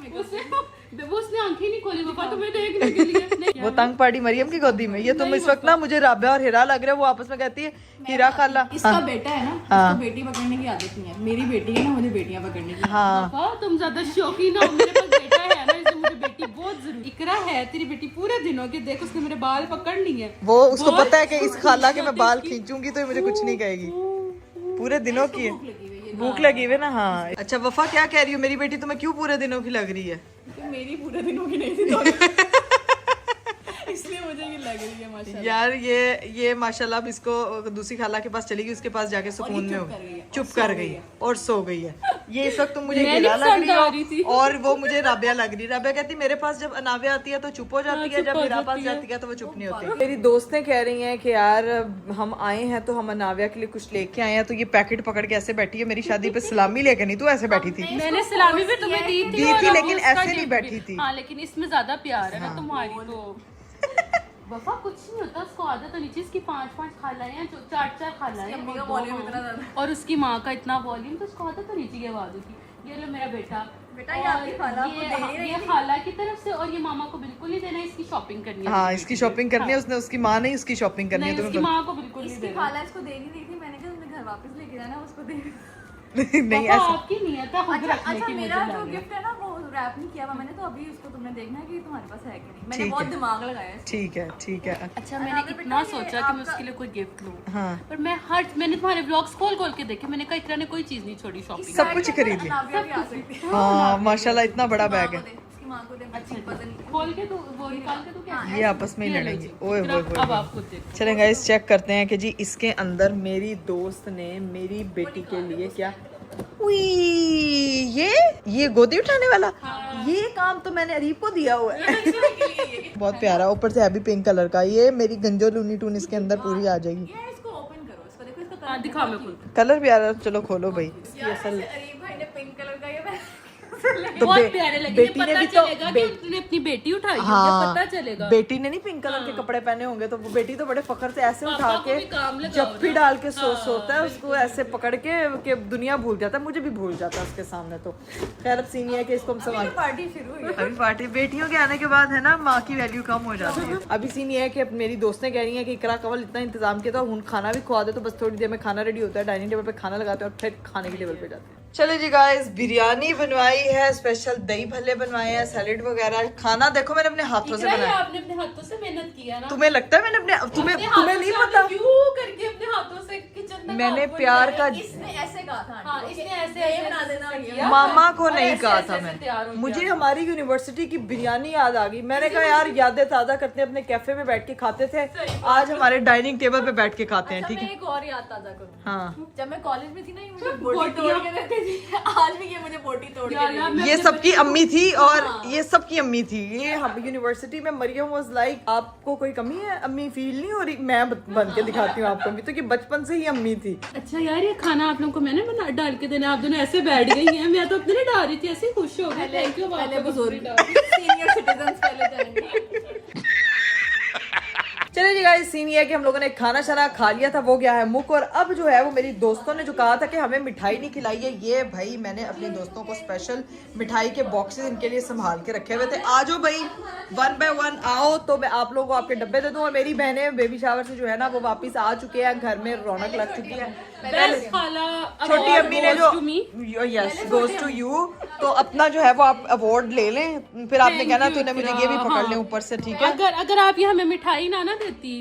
उसने आंखें नहीं खोली पापा तुम्हें देखने के लिए। वो तंग पाड़ी मरियम की गोदी में। ये तुम इस वक्त ना, मुझे राबिया और हिरा लग रहे हैं, वो आपस में कहती है हिरा खाला। इसका बेटा है ना, इसको बेटी पकड़ने की आदत नहीं है। मेरी बेटी है ना, मुझे बेटियां पकड़ने की। हाँ, पापा तुम ज्यादा शौकीन हो। मेरे पास बेटा है ना, इसलिए मुझे बेटी बहुत जरूरी। इकरा है तेरी बेटी पूरे दिनों के, देख उसने मेरे बाल पकड़ लिए। वो उसको पता है कि इस खाला के मैं बाल खींचूंगी तो ये मुझे कुछ नहीं कहेगी। पूरे दिनों की है, भूख लगी हुई है ना। हाँ अच्छा वफा, क्या कह रही हो? मेरी बेटी तुम्हें क्यों पूरे दिनों की लग रही है? तो मेरी पूरे दिनों की नहीं थी दोनों। इसलिए मुझे ये लग रही है माशाल्लाह। यार ये माशाल्लाह अब इसको दूसरी खाला के पास चली गई, उसके पास जाके सुकून में हो चुप कर गई और सो गई है। ये इस वक्त तुम मुझे गिला लग रही हो और वो मुझे राबिया लग रही है। राबिया कहती मेरे पास जब अनाविया आती है तो चुप हो जाती है, जब मेरा पास जाती है तो वो चुप नहीं होती। मेरी दोस्तें कह रही हैं कि यार हम आए हैं तो हम अनाविया के लिए कुछ लेके आए हैं, तो ये पैकेट पकड़ के ऐसे बैठी है। मेरी शादी पे सलामी लेके नहीं, तू ऐसे बैठी थी। मैंने सलामी भी तुम्हें दी थी लेकिन ऐसे नहीं बैठी थी। हाँ लेकिन इसमें ज्यादा प्यार है ना तुम्हारी। तो वफा कुछ नहीं होता, उसको आदत होनी चाहिए। इसकी 5-5 खालाएं हैं, 4-4 खालाएं हैं और उसकी माँ का इतना वॉल्यूम, तो उसको आदत होनी चाहिए आवाज़ों की। ये लो मेरा बेटा ये आपकी खाला को दे ही रही ये खाला की तरफ से, और ये मामा को बिल्कुल नहीं देना, इसकी शॉपिंग करनी है। हाँ इसकी शॉपिंग करनी है, उसने उसकी माँ नहीं उसकी शॉपिंग करनी है। उसकी माँ को बिल्कुल नहीं देना। खाला इसको दे नहीं रही थी, मैंने कहा तुमने घर वापस लेके जाना, उसको दे। नहीं पापा, ऐसा आपकी नियत है खुद रखने की। मेरा मुझे जो लग गिफ्ट है ना वो रैप नहीं किया हुआ मैंने, तो अभी उसको तुमने देखना है कि तुम्हारे पास है कि नहीं। मैंने बहुत दिमाग लगाया है। ठीक है ठीक है। अच्छा मैंने इतना सोचा कि मैं उसके लिए कोई गिफ्ट लूं, हाँ पर मैंने तुम्हारे व्लॉग्स खोल के देखे, मैंने कहा इकरा ने कोई चीज नहीं छोड़ी शॉपिंग। सब कुछ खरीद लिया। नाविया भी आ सकती है। हाँ माशाल्लाह इतना बड़ा बैग है। उसकी माँ को दे, अच्छा खोल के तो वो निकाल के तो क्या ये आपस में ही लड़ेंगे। ओए ओए अब ओए। आप खुद देखो। चलें गाइस चेक करते हैं कि जी इसके अंदर मेरी दोस्त ने मेरी बेटी के लिए क्या। ये गोदी उठाने वाला, ये काम तो मैंने अरीब को दिया हुआ है। बहुत प्यारा, ऊपर से है भी पिंक कलर का। ये मेरी गंजो लूनी टून इसके अंदर पूरी आ जाएगी। इसको ओपन करो, इसको देखो, इसका हाँ दिखा मैं खुद। कलर प्यारा, चलो खोलो भाई। इसकी असल अरीब भाई ने पिंक कलर का ये तो बहुत प्यारे लगे। बेटी ने पता भी तो चलेगा कि उसने अपनी बेटी उठाई है, हाँ, ये पता चलेगा। बेटी ने नहीं पिंक कलर के कपड़े पहने होंगे तो वो बेटी तो बड़े फखर से ऐसे उठा को के भी काम लगाओ जप्पी डाल के सोता है, उसको ऐसे पकड़ के दुनिया भूल जाता है, मुझे भी भूल जाता है उसके सामने। तो खैर अब सीन ये है कि इसको हम संभाल। पार्टी शुरू हुई है। अभी पार्टी बेटियों के आने के बाद है ना, माँ की वैल्यू कम हो जाती है। अभी सीन ये है कि मेरी दोस्तें कह रही हैं कि इकरा कवल इतना इंतजाम किया था, उन खाना भी खुआ दे, तो बस थोड़ी देर में खाना रेडी होता है, डाइनिंग टेबल पे खाना लगाते हैं और फिर खाने की टेबल पे जाते हैं। चलो जी गाइस, बिरयानी बनवाई है, स्पेशल दही भल्ले बनवाए हैं, सैलेड वगैरह। खाना देखो मैंने अपने हाथों से बनाया। आपने अपने हाथों से मेहनत किया ना। तुम्हें लगता है मैंने अपने तुम्हें नहीं पता क्यों करके अपने हाथों से किचन में मैंने प्यार का इसने ऐसे कहा था। हाँ इसने ऐसे ये बना देना किया। मामा को नहीं ऐसे- कहा ऐसे था तैयार मैं। हो मुझे हमारी यूनिवर्सिटी की बिरयानी याद आ गई। मैंने कहा यार यादें ताज़ा करते हैं, अपने कैफे में बैठ के खाते थे, आज हमारे डाइनिंग टेबल पे बैठ के खाते हैं। ठीक मैं है एक और याद ताजा करूँ। हाँ जब मैं कॉलेज में थी ना, ये मुझे बोटी तोड़ के देते थे। आज भी ये मुझे बोटी तोड़ के देती है। ये सबकी अम्मी थी और ये सबकी अम्मी थी। ये हम यूनिवर्सिटी में मरियम वाज लाइक आपको कोई कमी है, अम्मी फील नहीं हो रही, मैं बन के दिखाती हूँ आपको भी, तो कि बचपन से ही अम्मी थी। अच्छा यार ये खाना आप लोगों को मैंने बना डाल के देना, आप दोनों ऐसे बैठ गई हैं, मैं तो अपने लिए डाल रही थी, ऐसे खुश हो गए। थैंक यू पहले बुजुर्ग सीनियर सिटीजन पहले जाएंगे। चलिए जी गाइस, सीन ये है कि हम लोगों ने खाना शाना खा लिया था, वो गया है मुक, और अब जो है वो मेरी दोस्तों ने जो कहा था कि हमें मिठाई नहीं खिलाई है, ये भाई मैंने अपनी दोस्तों को स्पेशल मिठाई के बॉक्सेस इनके लिए संभाल के रखे हुए थे। आ जाओ भाई, 1 बाय 1 आओ, तो मैं आप लोगों को आपके डब्बे दे दूं। और मेरी बहनें बेबी शावर से जो है ना वो वापस आ चुके हैं, घर में रौनक लग चुकी है। बेस्ट खाला छोटी अम्मी ने जो to me. Yes goes to you, तो अपना जो है वो आप अवार्ड ले लें, फिर आपने कहना तूने मुझे ये भी पकड़ ले ऊपर से, ठीक है। अगर आप ये हमें मिठाई ना देती।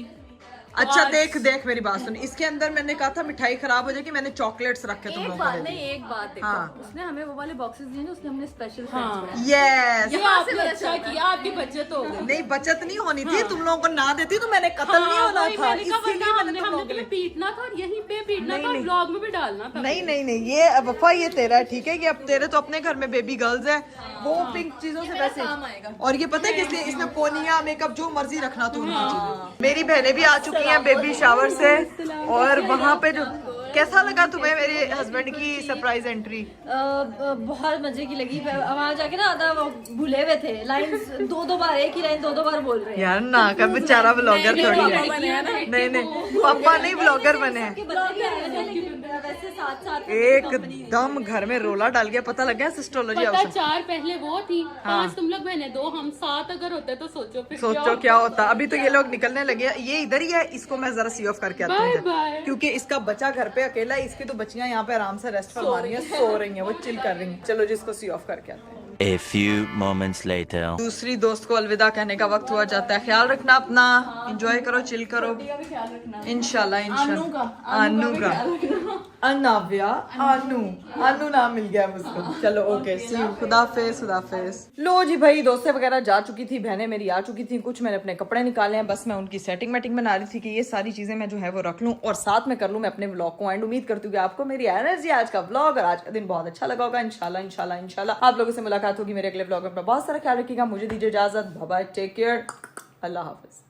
अच्छा देख मेरी बात सुन, इसके अंदर मैंने कहा था मिठाई खराब हो जाएगी, मैंने चॉकलेट्स रखे तुम लोगों के लिए। एक बात देखो, हाँ। उसने हमें वो वाले बॉक्सेस दिए ना, उसने हमने स्पेशल यस, ये आपने अच्छा किया, आपकी बचत हो गई। नहीं बचत नहीं होनी थी, तुम लोगों को ना देती तो मैंने कत्ल नहीं होना वही था, मैंने कहा, इसीलिए वरना मैंने तुम हमने लोगों के लिए। पीटना था और यहीं पे पीटना था, ब्लॉग में भी डालना था। नहीं ये वफा ये तेरा है, ठीक है, कि अब तेरे तो अपने घर में बेबी गर्ल्स है, वो पिंक चीजों से वैसे। और ये पता है किस लिए, इसमें पोनिया मेकअप जो मर्जी रखना तू उनकी चीजें। मेरी बहनें भी आ चुकी हैं बेबी शावर से, और वहाँ पे जो कैसा लगा तुम्हें मेरे हस्बैंड की सरप्राइज एंट्री? बहुत मजे की लगी। वहाँ जाके ना आधा वो भूले हुए थे, लाइन दो बार, एक ही लाइन दो बार बोल रहे हैं। यार ना का बेचारा ब्लॉगर थोड़ी है। नहीं पापा नहीं ब्लॉगर बने हैं। वैसे साथ एकदम घर में रोला डाल गया, पता लग गया सिस्टोलॉजी पता हाउस। 4 पहले वो थी, 5 तुम लोग बहने 2 हम 7 अगर होते तो सोचो फिर सोचो क्या होता। अभी तो ये लोग निकलने लगे, ये इधर ही है, इसको मैं जरा सी ऑफ करके आती हूँ बाय। क्योंकि इसका बच्चा घर पे अकेला है, इसकी तो बच्चियां यहाँ पे आराम से रेस्ट फरमा रही हैं, सो रही हैं, वो चिल कर रही हैं। चलो जिसको सी ऑफ करके आते हैं। A few moments later. दूसरी दोस्त को अलविदा कहने का वक्त हुआ जाता है। ख्याल रखना अपना, एंजॉय करो, चिल करो, इंशाल्लाह अनु का अनाव्या अनु नाम मिल गया मुझको। चलो ओके, सी यू, खुदाफिज। लो जी भाई, दोस्तें वगैरह जा चुकी थी, बहनें मेरी आ चुकी थी, कुछ मैंने अपने कपड़े निकाले हैं, बस मैं उनकी सेटिंग मेटिंग बना रही थी कि ये सारी चीजें मैं जो है वो रख लूं और साथ में कर लूं मैं अपने व्लॉग को एंड। उम्मीद करती हूँ कि आपको मेरी एनर्जी, आज का व्लॉग और आज का दिन बहुत अच्छा लगा होगा। इंशाल्लाह आप लोगों से मुलाकात होगी मेरे अगले व्लॉग में। बहुत सारा ख्याल रखिएगा, मुझे दीजिए इजाजत, बाय बाय, टेक केयर, अल्लाह हाफिज।